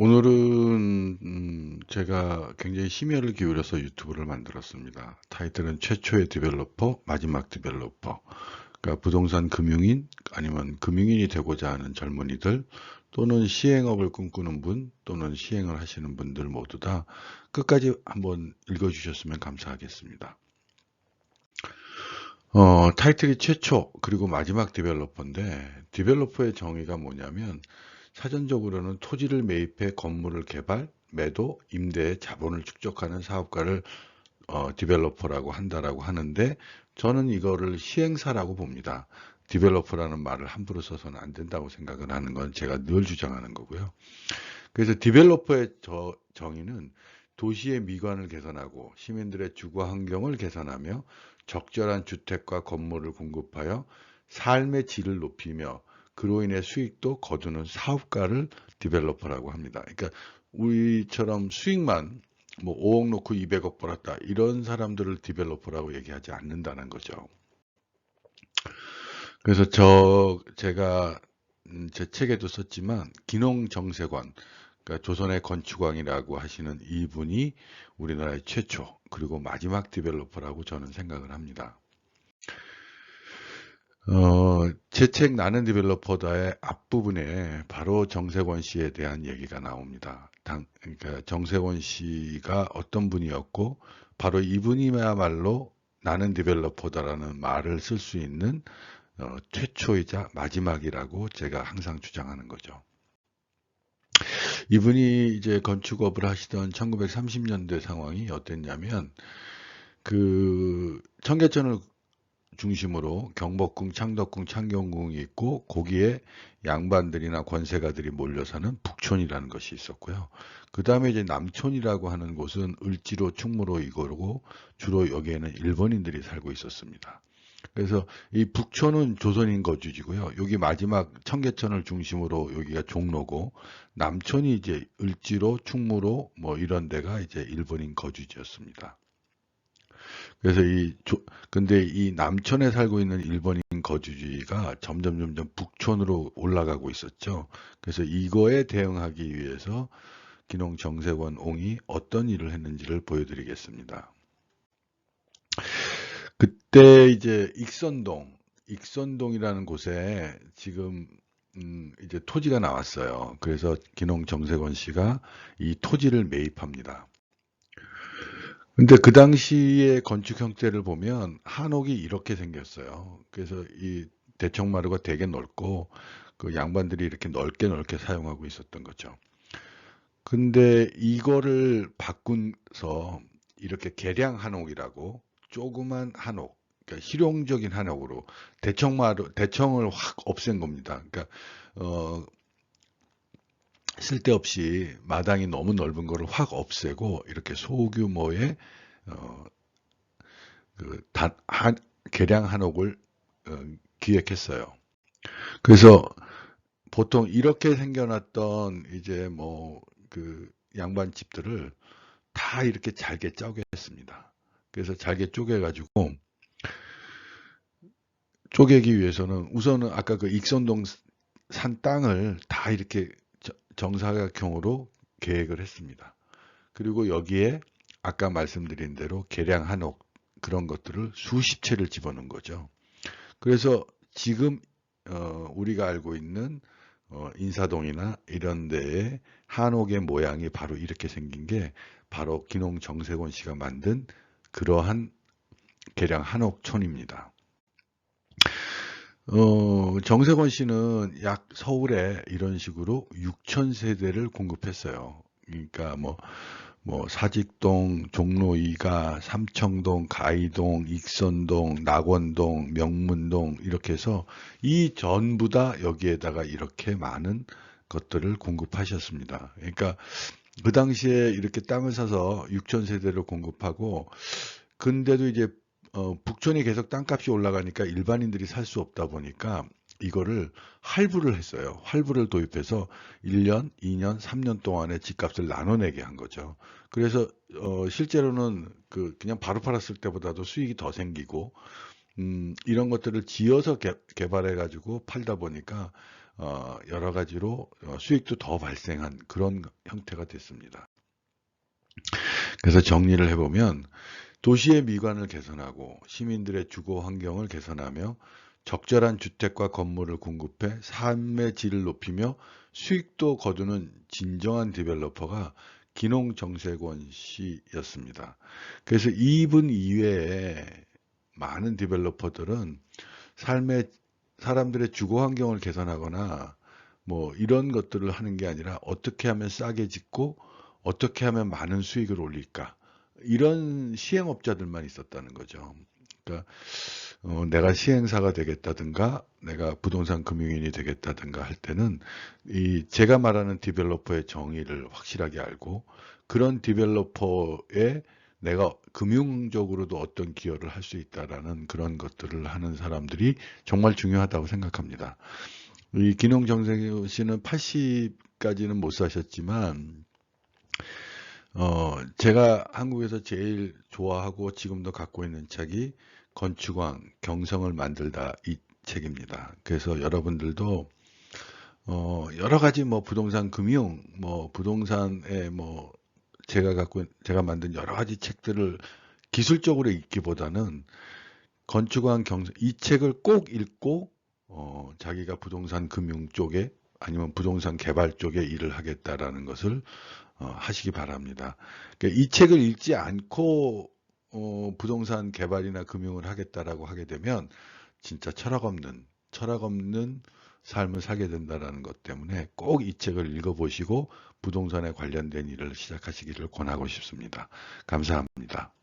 오늘은 제가 굉장히 심혈을 기울여서 유튜브를 만들었습니다. 타이틀은 최초의 디벨로퍼, 마지막 디벨로퍼. 그러니까 부동산 금융인 아니면 금융인이 되고자 하는 젊은이들 또는 시행업을 꿈꾸는 분 또는 시행을 하시는 분들 모두 다 끝까지 한번 읽어주셨으면 감사하겠습니다. 타이틀이 최초 그리고 마지막 디벨로퍼인데 디벨로퍼의 정의가 뭐냐면 사전적으로는 토지를 매입해 건물을 개발, 매도, 임대에 자본을 축적하는 사업가를 디벨로퍼라고 한다라고 하는데 저는 이거를 시행사라고 봅니다. 디벨로퍼라는 말을 함부로 써서는 안 된다고 생각을 하는 건 제가 늘 주장하는 거고요. 그래서 디벨로퍼의 정의는 도시의 미관을 개선하고 시민들의 주거 환경을 개선하며 적절한 주택과 건물을 공급하여 삶의 질을 높이며 그로 인해 수익도 거두는 사업가를 디벨로퍼라고 합니다. 그러니까 우리처럼 수익만 뭐 5억 놓고 200억 벌었다 이런 사람들을 디벨로퍼라고 얘기하지 않는다는 거죠. 그래서 제가 제 책에도 썼지만 기농정세관 그러니까 조선의 건축왕이라고 하시는 이분이 우리나라의 최초 그리고 마지막 디벨로퍼라고 저는 생각을 합니다. 제 책 나는 디벨로퍼다의 앞부분에 바로 정세권 씨에 대한 얘기가 나옵니다. 그러니까 정세권 씨가 어떤 분이었고 바로 이분이야말로 나는 디벨로퍼다라는 말을 쓸 수 있는 최초이자 마지막이라고 제가 항상 주장하는 거죠. 이분이 이제 건축업을 하시던 1930년대 상황이 어땠냐면 그 청계천을 중심으로 경복궁, 창덕궁, 창경궁이 있고 거기에 양반들이나 권세가들이 몰려 사는 북촌이라는 것이 있었고요. 그 다음에 이제 남촌이라고 하는 곳은 을지로, 충무로 이거고 주로 여기에는 일본인들이 살고 있었습니다. 그래서 이 북촌은 조선인 거주지고요. 여기 마지막 청계천을 중심으로 여기가 종로고 남촌이 이제 을지로, 충무로 뭐 이런 데가 이제 일본인 거주지였습니다. 그래서 근데 이 남촌에 살고 있는 일본인 거주지가 점점 북촌으로 올라가고 있었죠. 그래서 이거에 대응하기 위해서 기농 정세권 옹이 어떤 일을 했는지를 보여드리겠습니다. 그때 이제 익선동이라는 곳에 지금 이제 토지가 나왔어요. 그래서 기농 정세권 씨가 이 토지를 매입합니다. 근데 그 당시의 건축 형태를 보면 한옥이 이렇게 생겼어요. 그래서 이 대청마루가 되게 넓고 그 양반들이 이렇게 넓게 사용하고 있었던 거죠. 근데 이거를 바꾼서 이렇게 개량 한옥이라고 조그만 한옥, 그러니까 실용적인 한옥으로 대청을 확 없앤 겁니다. 그러니까 어, 쓸데없이 마당이 너무 넓은 거를 확 없애고 이렇게 소규모의 어, 그 개량 한옥을 어, 기획했어요. 그래서 보통 이렇게 생겨났던 이제 뭐 그 양반 집들을 다 이렇게 잘게 쪼개했습니다. 그래서 잘게 쪼개가지고 쪼개기 위해서는 우선은 아까 그 익선동 산 땅을 다 이렇게 정사각형으로 계획을 했습니다. 그리고 여기에 아까 말씀드린 대로 개량 한옥 그런 것들을 수십 채를 집어넣은 거죠. 그래서 지금 우리가 알고 있는 인사동이나 이런 데에 한옥의 모양이 바로 이렇게 생긴 게 바로 기농 정세권 씨가 만든 그러한 개량 한옥촌입니다. 정세권 씨는 약 서울에 이런 식으로 6천 세대를 공급했어요. 그러니까 뭐 사직동, 종로 2가, 삼청동, 가이동, 익선동, 낙원동, 명문동 이렇게 해서 이 전부 다 여기에다가 이렇게 많은 것들을 공급하셨습니다. 그러니까 그 당시에 이렇게 땅을 사서 6천 세대를 공급하고 근데도 이제 북촌이 계속 땅값이 올라가니까 일반인들이 살 수 없다 보니까 이거를 할부를 했어요. 할부를 도입해서 1년, 2년, 3년 동안에 집값을 나눠내게 한 거죠. 그래서 실제로는 그냥 바로 팔았을 때보다도 수익이 더 생기고 이런 것들을 지어서 개발해 가지고 팔다 보니까 여러 가지로 수익도 더 발생한 그런 형태가 됐습니다. 그래서 정리를 해보면 도시의 미관을 개선하고 시민들의 주거 환경을 개선하며 적절한 주택과 건물을 공급해 삶의 질을 높이며 수익도 거두는 진정한 디벨로퍼가 기농정세권 씨였습니다. 그래서 이분 이외에 많은 디벨로퍼들은 사람들의 주거 환경을 개선하거나 뭐 이런 것들을 하는 게 아니라 어떻게 하면 싸게 짓고 어떻게 하면 많은 수익을 올릴까, 이런 시행업자들만 있었다는 거죠. 그러니까 내가 시행사가 되겠다든가 내가 부동산 금융인이 되겠다든가 할 때는 제가 말하는 디벨로퍼의 정의를 확실하게 알고 그런 디벨로퍼에 내가 금융적으로도 어떤 기여를 할 수 있다라는 그런 것들을 하는 사람들이 정말 중요하다고 생각합니다. 이 기농정세 씨는 80까지는 못 사셨지만 제가 한국에서 제일 좋아하고 지금도 갖고 있는 책이 건축왕 경성을 만들다, 이 책입니다. 그래서 여러분들도 여러 가지 뭐 부동산 금융, 뭐 부동산에 뭐 제가 만든 여러 가지 책들을 기술적으로 읽기보다는 건축왕 경성, 이 책을 꼭 읽고 자기가 부동산 금융 쪽에 아니면 부동산 개발 쪽에 일을 하겠다라는 것을 하시기 바랍니다. 그러니까 이 책을 읽지 않고 부동산 개발이나 금융을 하겠다라고 하게 되면 진짜 철학 없는 삶을 살게 된다는 것 때문에 꼭 이 책을 읽어보시고 부동산에 관련된 일을 시작하시기를 권하고 싶습니다. 감사합니다.